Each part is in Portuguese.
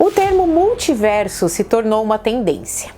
O termo multiverso se tornou uma tendência.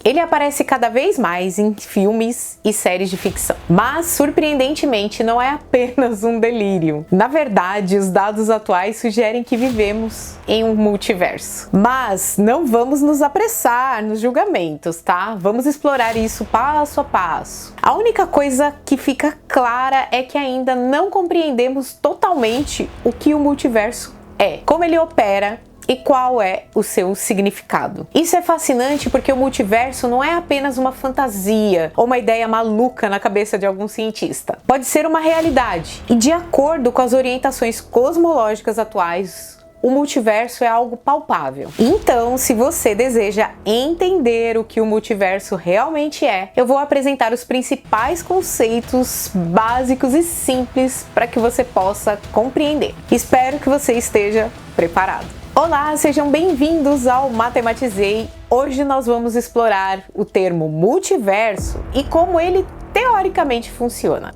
Ele aparece cada vez mais em filmes e séries de ficção. Mas, surpreendentemente, não é apenas um delírio. Na verdade, os dados atuais sugerem que vivemos em um multiverso. Mas não vamos nos apressar nos julgamentos, tá? Vamos explorar isso passo a passo. A única coisa que fica clara é que ainda não compreendemos totalmente o que o multiverso é, como ele opera e qual é o seu significado. Isso é fascinante porque o multiverso não é apenas uma fantasia ou uma ideia maluca na cabeça de algum cientista. Pode ser uma realidade. E de acordo com as orientações cosmológicas atuais, o multiverso é algo palpável. Então, se você deseja entender o que o multiverso realmente é, eu vou apresentar os principais conceitos básicos e simples para que você possa compreender. Espero que você esteja preparado. Olá, sejam bem-vindos ao Matematizei. Hoje nós vamos explorar o termo multiverso e como ele teoricamente funciona.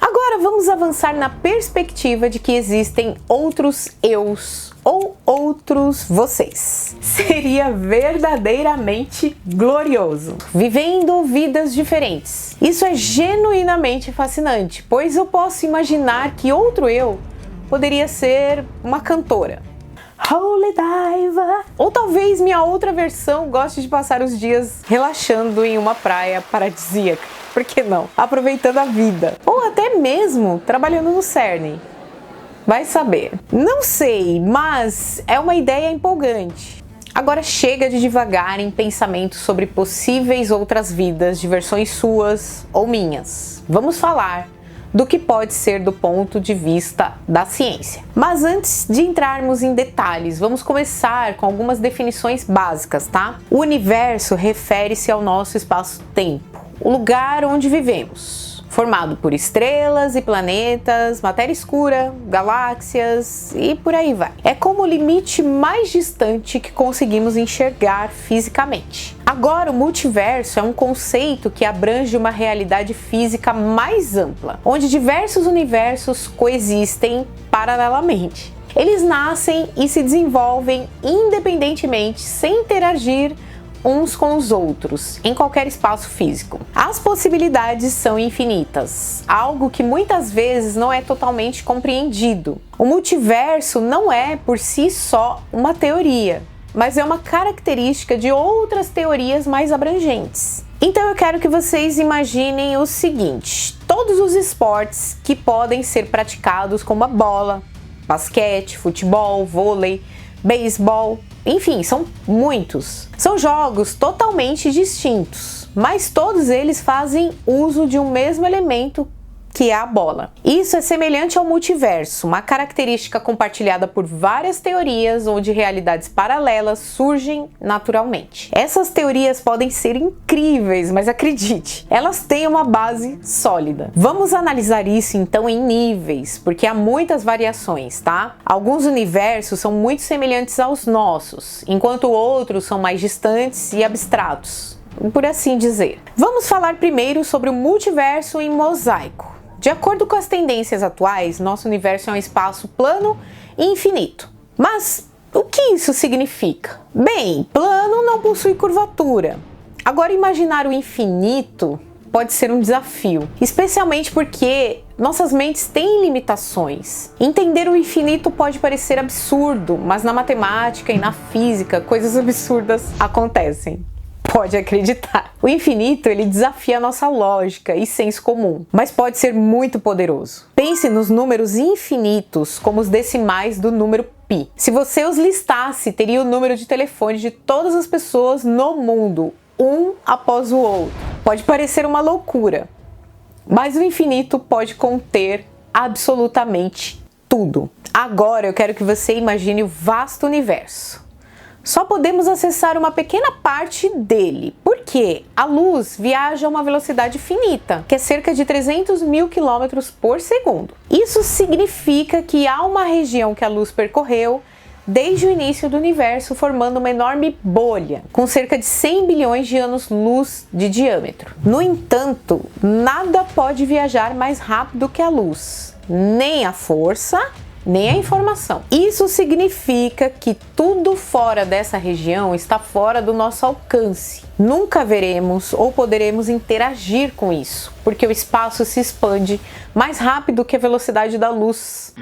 Agora vamos avançar na perspectiva de que existem outros eus ou outros vocês. Seria verdadeiramente glorioso, vivendo vidas diferentes. Isso é genuinamente fascinante, pois eu posso imaginar que outro eu poderia ser uma cantora, Holy Diva, ou talvez minha outra versão goste de passar os dias relaxando em uma praia paradisíaca, por que não? Aproveitando a vida, ou até mesmo trabalhando no CERN. Vai saber. Não sei, mas é uma ideia empolgante. Agora chega de divagar em pensamentos sobre possíveis outras vidas de versões suas ou minhas. Vamos falar do que pode ser do ponto de vista da ciência. Mas antes de entrarmos em detalhes, vamos começar com algumas definições básicas, tá? O universo refere-se ao nosso espaço-tempo, o lugar onde vivemos, formado por estrelas e planetas, matéria escura, galáxias e por aí vai. É como o limite mais distante que conseguimos enxergar fisicamente. Agora, o multiverso é um conceito que abrange uma realidade física mais ampla, onde diversos universos coexistem paralelamente. Eles nascem e se desenvolvem independentemente, sem interagir uns com os outros, em qualquer espaço físico. As possibilidades são infinitas, algo que muitas vezes não é totalmente compreendido. O multiverso não é por si só uma teoria, mas é uma característica de outras teorias mais abrangentes. Então eu quero que vocês imaginem o seguinte: todos os esportes que podem ser praticados, como a bola, basquete, futebol, vôlei, beisebol, enfim, são muitos. São jogos totalmente distintos, mas todos eles fazem uso de um mesmo elemento, que é a bola. Isso é semelhante ao multiverso, uma característica compartilhada por várias teorias onde realidades paralelas surgem naturalmente. Essas teorias podem ser incríveis, mas acredite, elas têm uma base sólida. Vamos analisar isso então em níveis, porque há muitas variações, tá? Alguns universos são muito semelhantes aos nossos, enquanto outros são mais distantes e abstratos, por assim dizer. Vamos falar primeiro sobre o multiverso em mosaico. De acordo com as tendências atuais, nosso universo é um espaço plano e infinito. Mas o que isso significa? Bem, plano não possui curvatura. Agora, imaginar o infinito pode ser um desafio, especialmente porque nossas mentes têm limitações. Entender o infinito pode parecer absurdo, mas na matemática e na física, coisas absurdas acontecem. Pode acreditar. O infinito, ele desafia a nossa lógica e senso comum, mas pode ser muito poderoso. Pense nos números infinitos como os decimais do número π. Se você os listasse, teria o número de telefone de todas as pessoas no mundo, um após o outro. Pode parecer uma loucura, mas o infinito pode conter absolutamente tudo. Agora eu quero que você imagine o vasto universo. Só podemos acessar uma pequena parte dele, porque a luz viaja a uma velocidade finita, que é cerca de 300 mil quilômetros por segundo. Isso significa que há uma região que a luz percorreu desde o início do universo, formando uma enorme bolha, com cerca de 100 bilhões de anos-luz de diâmetro. No entanto, nada pode viajar mais rápido que a luz. nem a força, nem a informação. Isso significa que tudo fora dessa região está fora do nosso alcance. Nunca veremos ou poderemos interagir com isso, porque o espaço se expande mais rápido que a velocidade da luz.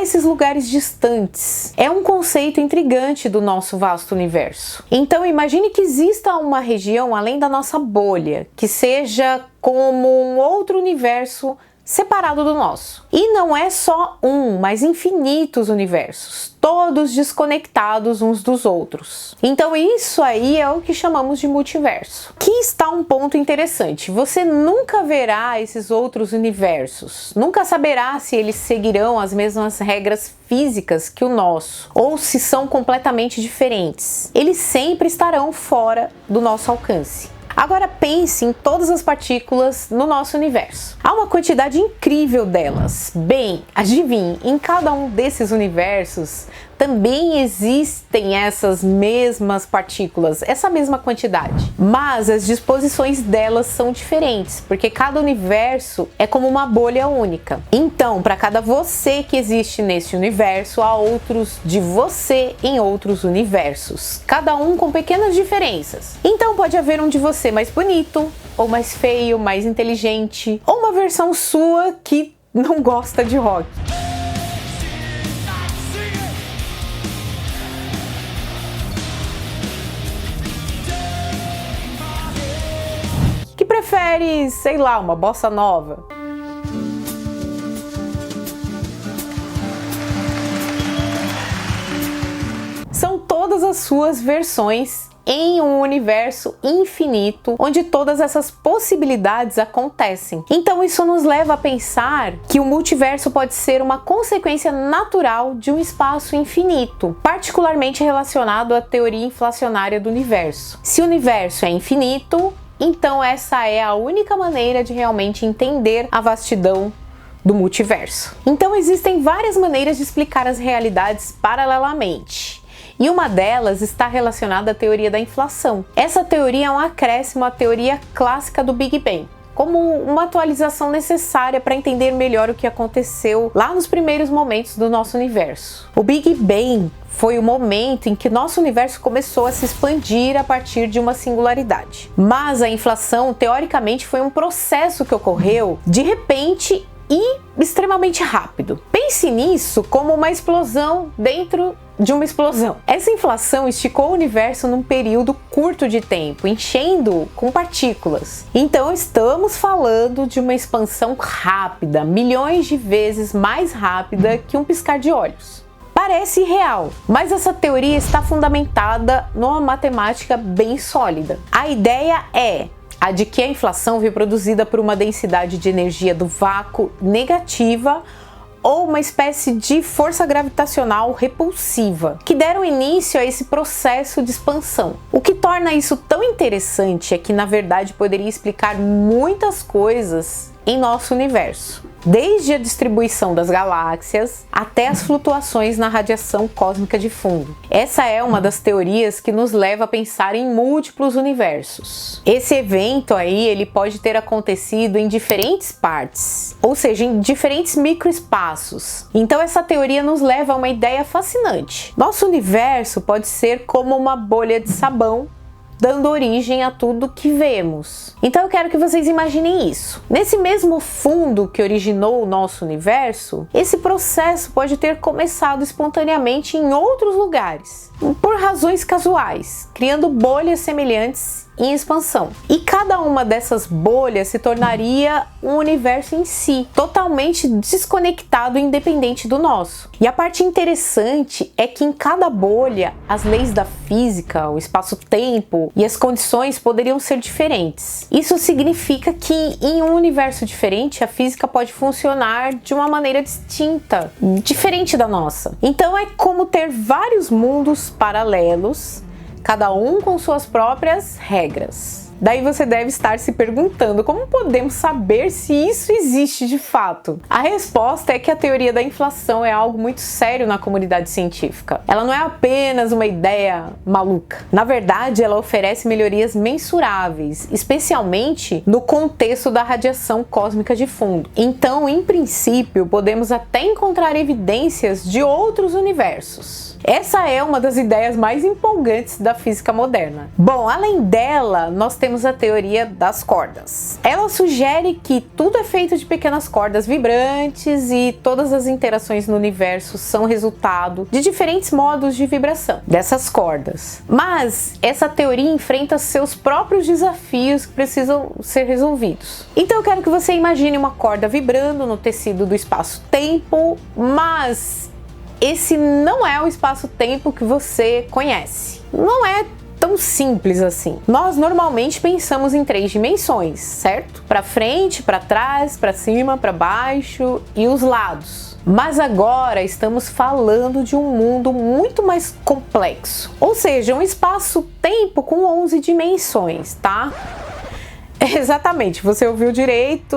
Esses lugares distantes é um conceito intrigante do nosso vasto universo. Então imagine que exista uma região além da nossa bolha, que seja como um outro universo separado do nosso. E não é só um, mas infinitos universos, todos desconectados uns dos outros. Então isso aí é o que chamamos de multiverso. Aqui está um ponto interessante. Você nunca verá esses outros universos, nunca saberá se eles seguirão as mesmas regras físicas que o nosso, ou se são completamente diferentes. Eles sempre estarão fora do nosso alcance. Agora pense em todas as partículas no nosso universo. Há uma quantidade incrível delas. Bem, adivinhe, em cada um desses universos também existem essas mesmas partículas, essa mesma quantidade. Mas as disposições delas são diferentes, porque cada universo é como uma bolha única. Então, para cada você que existe nesse universo, há outros de você em outros universos, cada um com pequenas diferenças. Então pode haver um de você mais bonito, ou mais feio, mais inteligente, ou uma versão sua que não gosta de rock. Que prefere, sei lá, uma bossa nova. São todas as suas versões em um universo infinito, onde todas essas possibilidades acontecem. Então isso nos leva a pensar que o multiverso pode ser uma consequência natural de um espaço infinito, particularmente relacionado à teoria inflacionária do universo. Se o universo é infinito, então essa é a única maneira de realmente entender a vastidão do multiverso. Então existem várias maneiras de explicar as realidades paralelamente. E uma delas está relacionada à teoria da inflação. Essa teoria é um acréscimo à teoria clássica do Big Bang, como uma atualização necessária para entender melhor o que aconteceu lá nos primeiros momentos do nosso universo. O Big Bang foi o momento em que nosso universo começou a se expandir a partir de uma singularidade. Mas a inflação, teoricamente, foi um processo que ocorreu de repente e extremamente rápido. Pense nisso como uma explosão dentro de uma explosão. Essa inflação esticou o universo num período curto de tempo, enchendo-o com partículas. Então estamos falando de uma expansão rápida, milhões de vezes mais rápida que um piscar de olhos. Parece irreal, mas essa teoria está fundamentada numa matemática bem sólida. A ideia é a de que a inflação foi produzida por uma densidade de energia do vácuo negativa ou uma espécie de força gravitacional repulsiva, que deram início a esse processo de expansão. O que torna isso tão interessante é que, na verdade, poderia explicar muitas coisas em nosso universo, desde a distribuição das galáxias até as flutuações na radiação cósmica de fundo. Essa é uma das teorias que nos leva a pensar em múltiplos universos. Esse evento aí, ele pode ter acontecido em diferentes partes, ou seja, em diferentes microespaços. Então essa teoria nos leva a uma ideia fascinante. Nosso universo pode ser como uma bolha de sabão, dando origem a tudo que vemos. Então eu quero que vocês imaginem isso. Nesse mesmo fundo que originou o nosso universo, esse processo pode ter começado espontaneamente em outros lugares, por razões casuais, criando bolhas semelhantes em expansão. E cada uma dessas bolhas se tornaria um universo em si, totalmente desconectado e independente do nosso. E a parte interessante é que em cada bolha, as leis da física, o espaço-tempo e as condições poderiam ser diferentes. Isso significa que em um universo diferente, a física pode funcionar de uma maneira distinta, diferente da nossa. Então é como ter vários mundos paralelos, cada um com suas próprias regras. Daí você deve estar se perguntando como podemos saber se isso existe de fato? A resposta é que a teoria da inflação é algo muito sério na comunidade científica. Ela não é apenas uma ideia maluca. Na verdade, ela oferece melhorias mensuráveis, especialmente no contexto da radiação cósmica de fundo. Então, em princípio, podemos até encontrar evidências de outros universos. Essa é uma das ideias mais empolgantes da física moderna. Bom, além dela, nós temos a teoria das cordas. Ela sugere que tudo é feito de pequenas cordas vibrantes e todas as interações no universo são resultado de diferentes modos de vibração dessas cordas. Mas essa teoria enfrenta seus próprios desafios que precisam ser resolvidos. Então eu quero que você imagine uma corda vibrando no tecido do espaço-tempo, mas esse não é o espaço-tempo que você conhece. Não é tão simples assim. Nós normalmente pensamos em 3 dimensões, certo? Para frente, para trás, para cima, para baixo e os lados. Mas agora estamos falando de um mundo muito mais complexo. Ou seja, um espaço-tempo com 11 dimensões, tá? Exatamente, você ouviu direito,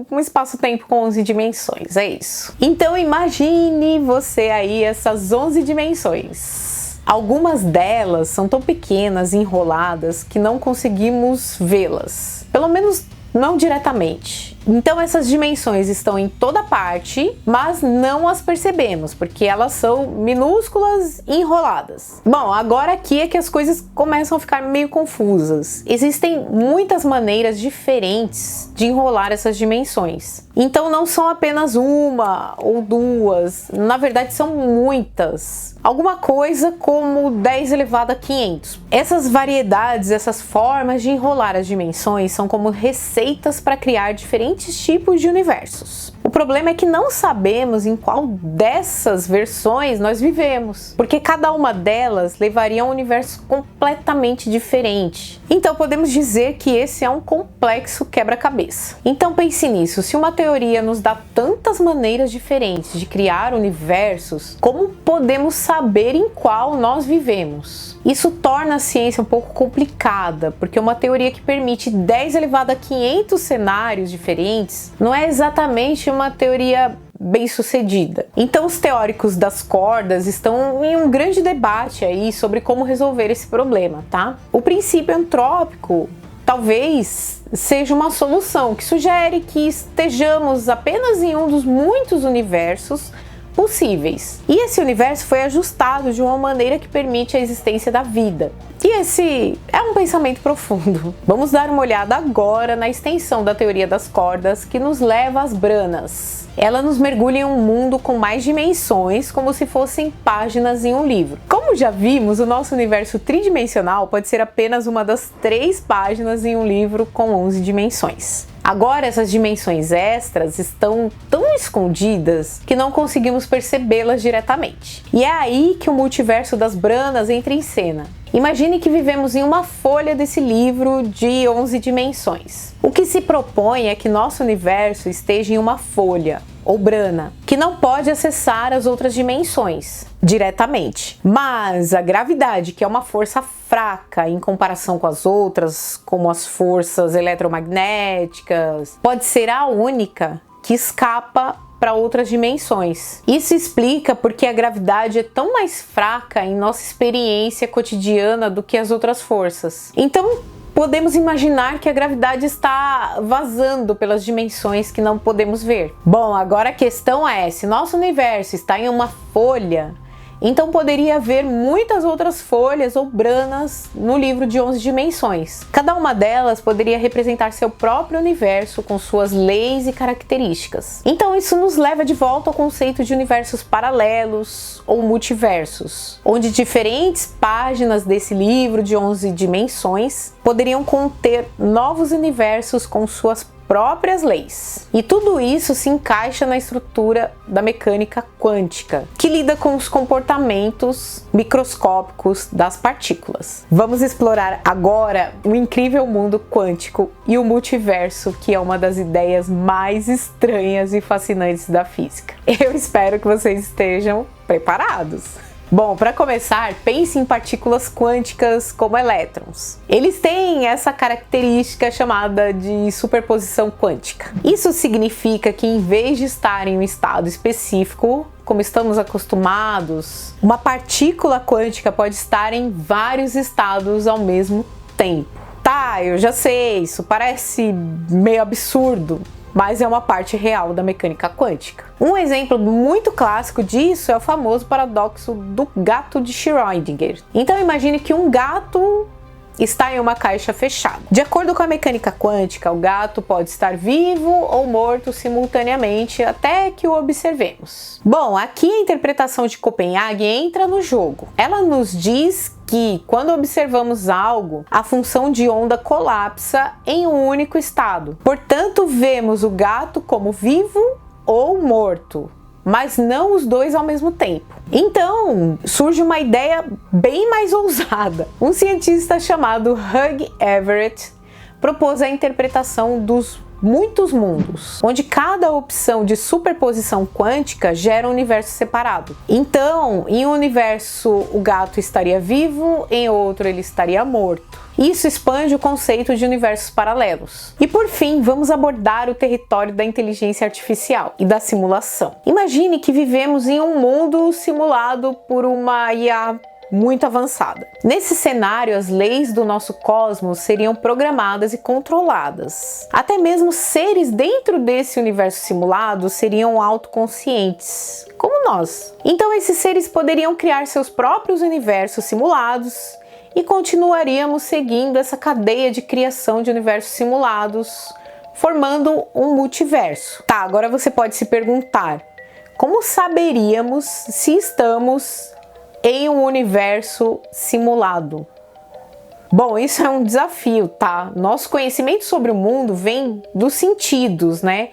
um espaço-tempo com 11 dimensões, é isso. Então imagine você aí essas 11 dimensões. Algumas delas são tão pequenas e enroladas que não conseguimos vê-las, pelo menos não diretamente. Então essas dimensões estão em toda parte, mas não as percebemos, porque elas são minúsculas e enroladas. Bom, agora aqui é que as coisas começam a ficar meio confusas. Existem muitas maneiras diferentes de enrolar essas dimensões. Então não são apenas uma ou duas, na verdade são muitas. Alguma coisa como 10 elevado a 500. Essas variedades, essas formas de enrolar as dimensões são como receitas para criar diferentes tipos de universos. O problema é que não sabemos em qual dessas versões nós vivemos, porque cada uma delas levaria a um universo completamente diferente. Então podemos dizer que esse é um complexo quebra-cabeça. Então pense nisso, se uma teoria nos dá tantas maneiras diferentes de criar universos, como podemos saber em qual nós vivemos? Isso torna a ciência um pouco complicada, porque uma teoria que permite 10 elevado a 500 cenários diferentes não é exatamente uma teoria bem-sucedida. Então os teóricos das cordas estão em um grande debate aí sobre como resolver esse problema, tá? O princípio entrópico talvez seja uma solução que sugere que estejamos apenas em um dos muitos universos possíveis. E esse universo foi ajustado de uma maneira que permite a existência da vida. E esse é um pensamento profundo. Vamos dar uma olhada agora na extensão da teoria das cordas que nos leva às branas. Ela nos mergulha em um mundo com mais dimensões, como se fossem páginas em um livro. Como já vimos, o nosso universo tridimensional pode ser apenas uma das 3 páginas em um livro com 11 dimensões. Agora essas dimensões extras estão tão escondidas que não conseguimos percebê-las diretamente. E é aí que o multiverso das branas entra em cena. Imagine que vivemos em uma folha desse livro de 11 dimensões. O que se propõe é que nosso universo esteja em uma folha, ou brana, que não pode acessar as outras dimensões diretamente. Mas a gravidade, que é uma força fraca em comparação com as outras, como as forças eletromagnéticas, pode ser a única que escapa para outras dimensões. Isso explica porque a gravidade é tão mais fraca em nossa experiência cotidiana do que as outras forças. Então, podemos imaginar que a gravidade está vazando pelas dimensões que não podemos ver. Bom, agora a questão é, se nosso universo está em uma folha, então poderia haver muitas outras folhas ou branas no livro de 11 dimensões. Cada uma delas poderia representar seu próprio universo com suas leis e características. Então isso nos leva de volta ao conceito de universos paralelos ou multiversos, onde diferentes páginas desse livro de 11 dimensões poderiam conter novos universos com suas próprias leis. E tudo isso se encaixa na estrutura da mecânica quântica, que lida com os comportamentos microscópicos das partículas. Vamos explorar agora o incrível mundo quântico e o multiverso, que é uma das ideias mais estranhas e fascinantes da física. Eu espero que vocês estejam preparados. Bom, para começar, pense em partículas quânticas como elétrons. Eles têm essa característica chamada de superposição quântica. Isso significa que em vez de estar em um estado específico, como estamos acostumados, uma partícula quântica pode estar em vários estados ao mesmo tempo. Tá, eu já sei, isso parece meio absurdo, mas é uma parte real da mecânica quântica. Um exemplo muito clássico disso é o famoso paradoxo do gato de Schrödinger. Então imagine que um gato está em uma caixa fechada. De acordo com a mecânica quântica, o gato pode estar vivo ou morto simultaneamente até que o observemos. Bom, aqui a interpretação de Copenhague entra no jogo. Ela nos diz que, quando observamos algo, a função de onda colapsa em um único estado. Portanto, vemos o gato como vivo ou morto, mas não os dois ao mesmo tempo. Então, surge uma ideia bem mais ousada. Um cientista chamado Hugh Everett propôs a interpretação dos muitos mundos, onde cada opção de superposição quântica gera um universo separado. Então, em um universo o gato estaria vivo, em outro ele estaria morto. Isso expande o conceito de universos paralelos. E por fim, vamos abordar o território da inteligência artificial e da simulação. Imagine que vivemos em um mundo simulado por uma IA muito avançada. Nesse cenário, as leis do nosso cosmos seriam programadas e controladas. Até mesmo seres dentro desse universo simulado seriam autoconscientes, como nós. Então esses seres poderiam criar seus próprios universos simulados e continuaríamos seguindo essa cadeia de criação de universos simulados, formando um multiverso. Tá, agora você pode se perguntar, como saberíamos se estamos em um universo simulado? Bom, isso é um desafio, tá? Nosso conhecimento sobre o mundo vem dos sentidos, né?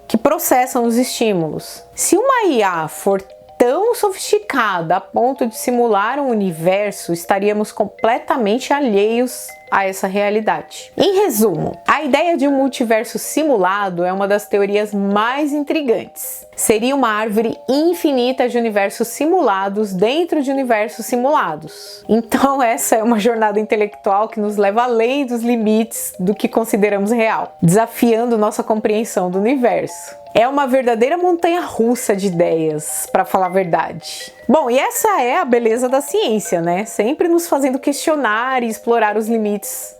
Que processam os estímulos. Se uma IA for tão sofisticada a ponto de simular um universo, estaríamos completamente alheios a essa realidade. Em resumo, a ideia de um multiverso simulado é uma das teorias mais intrigantes. Seria uma árvore infinita de universos simulados dentro de universos simulados. Então essa é uma jornada intelectual que nos leva além dos limites do que consideramos real, desafiando nossa compreensão do universo. É uma verdadeira montanha-russa de ideias, para falar a verdade. Bom, e essa é a beleza da ciência, né? Sempre nos fazendo questionar e explorar os limites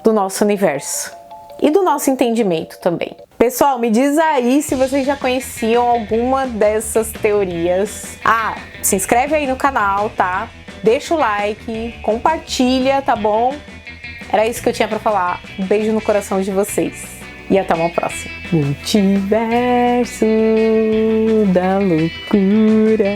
do nosso universo e do nosso entendimento também. Pessoal, me diz aí se vocês já conheciam alguma dessas teorias. Se inscreve aí no canal, tá? Deixa o like, compartilha, tá bom? Era isso que eu tinha para falar. Um beijo no coração de vocês. E até uma próxima. Multiverso da loucura.